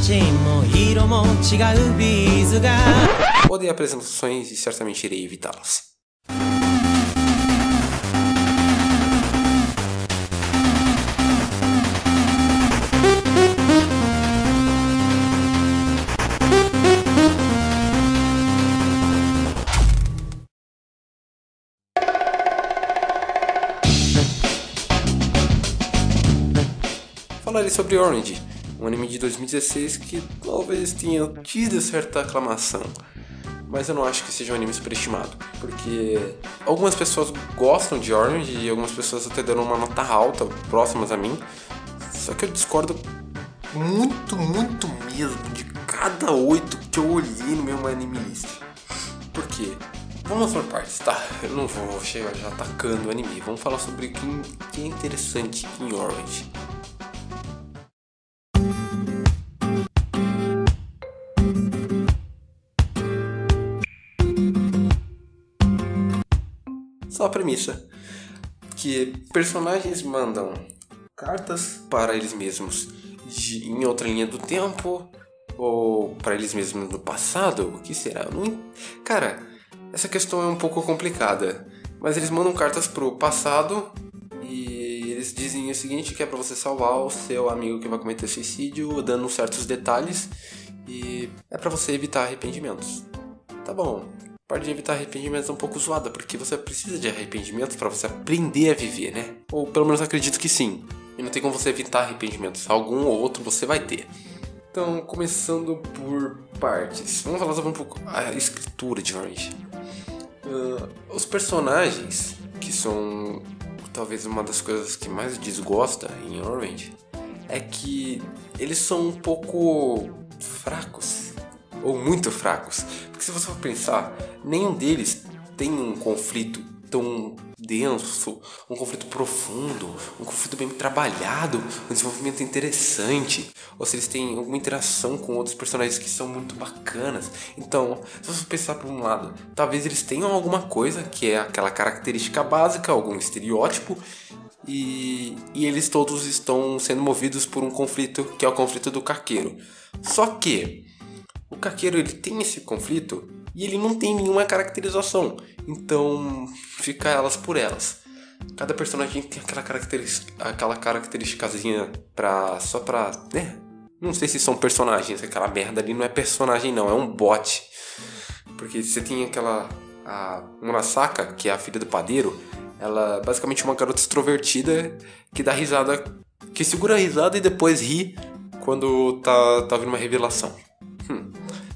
も色も違うビーズが Odeio apresentações e certamente irei evitá-las. Falarei sobre Orange, um anime de 2016 que talvez tenha tido certa aclamação, mas eu não acho que seja um anime superestimado, porque algumas pessoas gostam de Orange e algumas pessoas até deram uma nota alta, próximas a mim, só que eu discordo muito mesmo de cada 8 que eu olhei no meu anime list. Por quê? Vamos por partes, tá? Eu não vou chegar já atacando o anime, vamos falar sobre o que é interessante em Orange. Só a premissa, que personagens mandam cartas para eles mesmos em outra linha do tempo, ou para eles mesmos no passado, o que será? Cara, essa questão é um pouco complicada, mas eles mandam cartas pro passado e eles dizem o seguinte, que é para você salvar o seu amigo que vai cometer suicídio, dando certos detalhes, e é para você evitar arrependimentos. Tá bom. A parte de evitar arrependimentos é um pouco zoada, porque você precisa de arrependimentos para você aprender a viver, né? Ou pelo menos acredito que sim. E não tem como você evitar arrependimentos. Algum ou outro você vai ter. Então, começando por partes. Vamos falar sobre um pouco a escritura de Orange. Os personagens, que são talvez uma das coisas que mais desgosta em Orange, é que eles são um pouco fracos. Ou muito fracos. Porque se você for pensar, nenhum deles tem um conflito tão denso, um conflito profundo, um conflito bem trabalhado, um desenvolvimento interessante, ou se eles têm alguma interação com outros personagens que são muito bacanas. Então, se você pensar por um lado, talvez eles tenham alguma coisa que é aquela característica básica, algum estereótipo, e eles todos estão sendo movidos por um conflito que é o conflito do Kakeru. Só que o Kakeru, ele tem esse conflito e ele não tem nenhuma caracterização, então fica elas por elas. Cada personagem tem aquela característicazinha só pra, né? Não sei se são personagens, aquela merda ali não é personagem não, é um bot. Porque você tem a Murasaka, que é a filha do padeiro, ela é basicamente uma garota extrovertida que dá risada, que segura a risada e depois ri quando tá vindo uma revelação.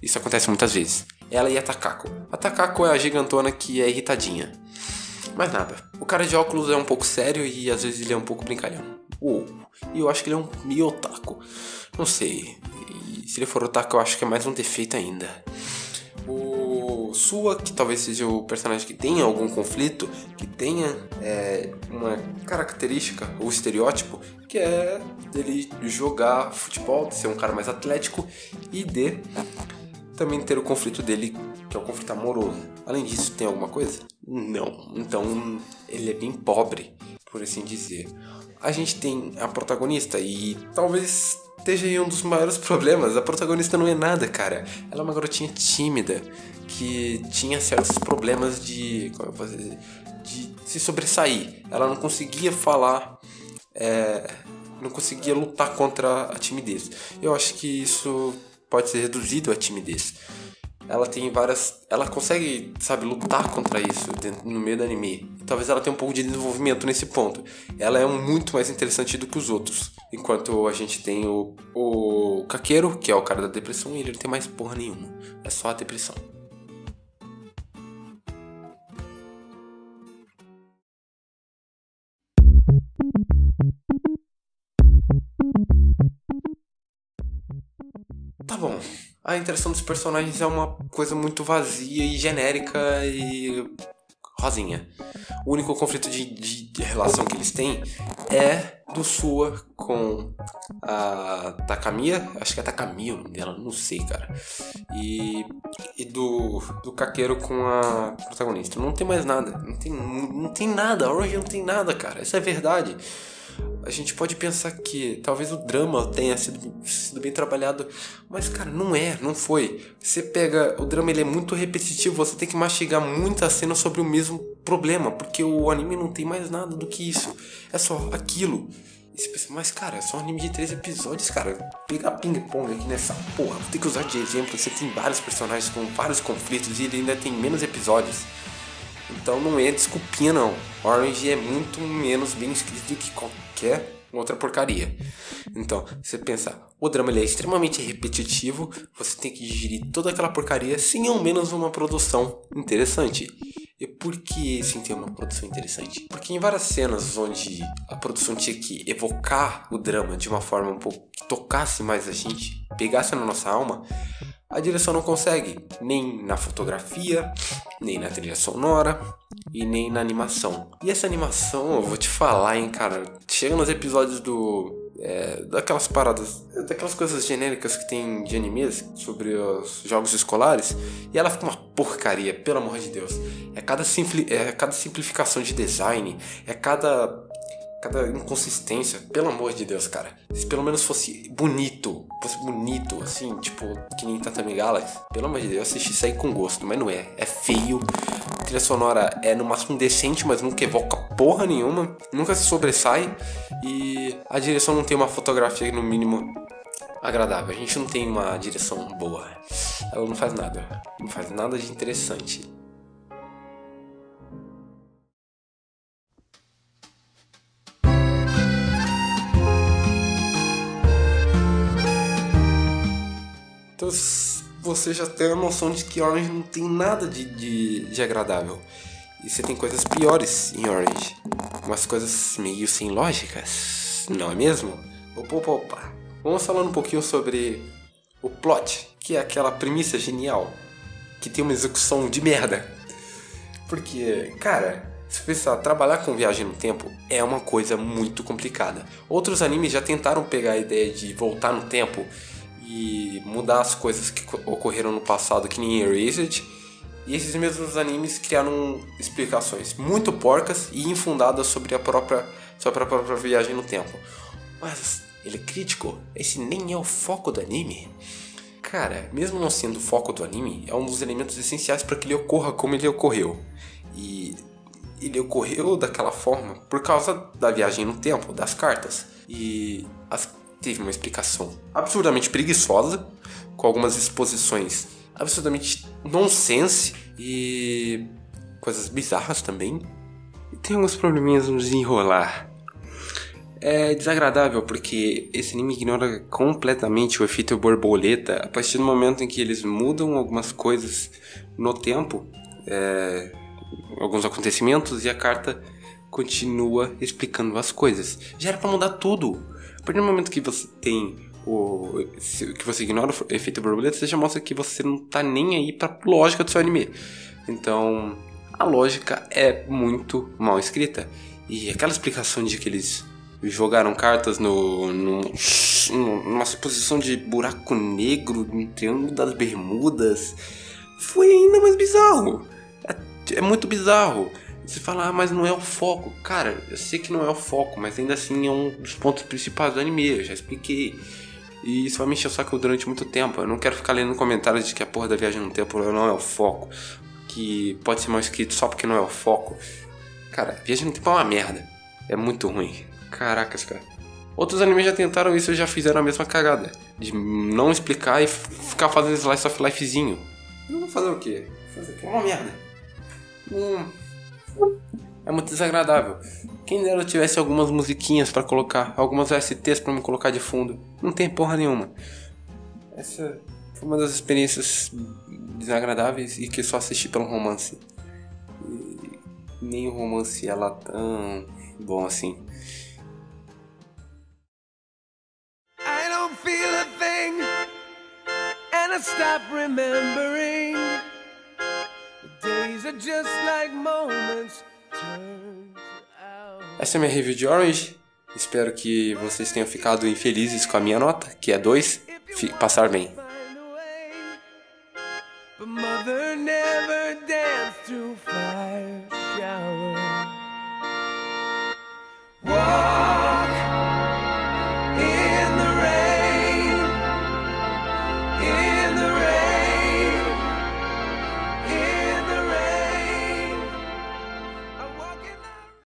Isso acontece muitas vezes. Ela e a Takako. A Takako é a gigantona que é irritadinha. Mais nada. O cara de óculos é um pouco sério e às vezes ele é um pouco brincalhão. E eu acho que ele é um meio otaku. Não sei. E se ele for otaku, eu acho que é mais um defeito ainda. O Sua, que talvez seja o personagem que tenha algum conflito, que tenha uma característica ou estereótipo, que é dele jogar futebol, de ser um cara mais atlético e de também ter o conflito dele, que é o conflito amoroso. Além disso, tem alguma coisa? Não. Então, ele é bem pobre, por assim dizer. A gente tem a protagonista e talvez esteja aí um dos maiores problemas. A protagonista não é nada, cara. Ela é uma garotinha tímida que tinha certos problemas de se sobressair. Ela não conseguia falar, não conseguia lutar contra a timidez. Eu acho que isso pode ser reduzido à timidez. Ela consegue, lutar contra isso no meio do anime. Talvez ela tenha um pouco de desenvolvimento nesse ponto. Ela é muito mais interessante do que os outros. Enquanto a gente tem o Kakeru, que é o cara da depressão, e ele não tem mais porra nenhuma. É só a depressão. Tá bom, a interação dos personagens é uma coisa muito vazia e genérica e rosinha. O único conflito de relação que eles têm é do Sua com a Takamiya, acho que é Takamiya o nome dela, não sei, cara. E do Kakeru com a protagonista. Não tem mais nada, não tem nada, a Orange não tem nada, cara, essa é a verdade. A gente pode pensar que talvez o drama tenha sido bem trabalhado, mas cara, não foi. Você pega, o drama ele é muito repetitivo, você tem que mastigar muitas cenas sobre o mesmo problema, porque o anime não tem mais nada do que isso, é só aquilo. E você pensa, mas cara, é só um anime de 3 episódios, cara, pegar ping-pong aqui nessa porra, vou ter que usar de exemplo, você tem vários personagens com vários conflitos e ele ainda tem menos episódios. Então não é desculpinha não. Orange é muito menos bem escrito do que qualquer outra porcaria. Então, você pensa, o drama ele é extremamente repetitivo, você tem que digerir toda aquela porcaria sem ao menos uma produção interessante. E por que sem ter uma produção interessante? Porque em várias cenas onde a produção tinha que evocar o drama de uma forma um pouco que tocasse mais a gente, pegasse na nossa alma, a direção não consegue, nem na fotografia, nem na trilha sonora e nem na animação. E essa animação, eu vou te falar, hein, cara, chega nos episódios daquelas paradas, daquelas coisas genéricas que tem de animes sobre os jogos escolares, e ela fica uma porcaria, pelo amor de Deus. É cada simplificação de design, é cada inconsistência, pelo amor de Deus, cara. Se pelo menos fosse bonito, assim, tipo, que nem Tatami Galaxy, pelo amor de Deus, eu assisti isso aí com gosto, mas não é. É feio, a trilha sonora é no máximo decente, mas nunca evoca porra nenhuma, nunca se sobressai, e a direção não tem uma fotografia, no mínimo, agradável. A gente não tem uma direção boa. Ela não faz nada de interessante. Então você já tem a noção de que Orange não tem nada de agradável. E você tem coisas piores em Orange. Umas coisas meio sem lógicas, não é mesmo? Opa. Vamos falar um pouquinho sobre o plot, que é aquela premissa genial, que tem uma execução de merda. Porque, cara, se pensar, trabalhar com viagem no tempo é uma coisa muito complicada. Outros animes já tentaram pegar a ideia de voltar no tempo e mudar as coisas que ocorreram no passado, que nem Erased, e esses mesmos animes criaram explicações muito porcas e infundadas sobre a própria viagem no tempo. Mas ele é crítico, esse nem é o foco do anime. Cara, mesmo não sendo o foco do anime, é um dos elementos essenciais para que ele ocorra como ele ocorreu. E ele ocorreu daquela forma por causa da viagem no tempo, das cartas. E teve uma explicação absurdamente preguiçosa, com algumas exposições absurdamente nonsense e coisas bizarras também. E tem alguns probleminhas no desenrolar. É desagradável porque esse anime ignora completamente o efeito borboleta a partir do momento em que eles mudam algumas coisas no tempo, alguns acontecimentos, e a carta continua explicando as coisas. Já era pra mudar tudo. A partir do momento que você tem que você ignora o efeito borboleta, você já mostra que você não tá nem aí pra lógica do seu anime. Então, a lógica é muito mal escrita. E aquela explicação de que eles jogaram cartas numa suposição de buraco negro, no Triângulo das Bermudas, foi ainda mais bizarro. É muito bizarro. Você fala, mas não é o foco. Cara, eu sei que não é o foco, mas ainda assim é um dos pontos principais do anime, eu já expliquei. E isso vai me encher o saco durante muito tempo. Eu não quero ficar lendo comentários de que a porra da viagem no tempo não é o foco, que pode ser mal escrito só porque não é o foco. Cara, viagem no tempo é uma merda. É muito ruim. Caracas, cara. Outros animes já tentaram isso e já fizeram a mesma cagada, de não explicar e ficar fazendo slice of lifezinho. Eu vou fazer o quê? É uma merda. É muito desagradável. Quem dera eu tivesse algumas musiquinhas pra colocar, algumas OSTs pra me colocar de fundo. Não tem porra nenhuma. Essa foi uma das experiências desagradáveis e que só assisti pelo romance. E nem o romance é lá tão bom assim. I don't feel a thing, and I stop remembering. The days are just like moments turned out. Essa é a minha review de Orange. Espero que vocês tenham ficado infelizes com a minha nota, que é 2. Passar bem. But mother never danced too far.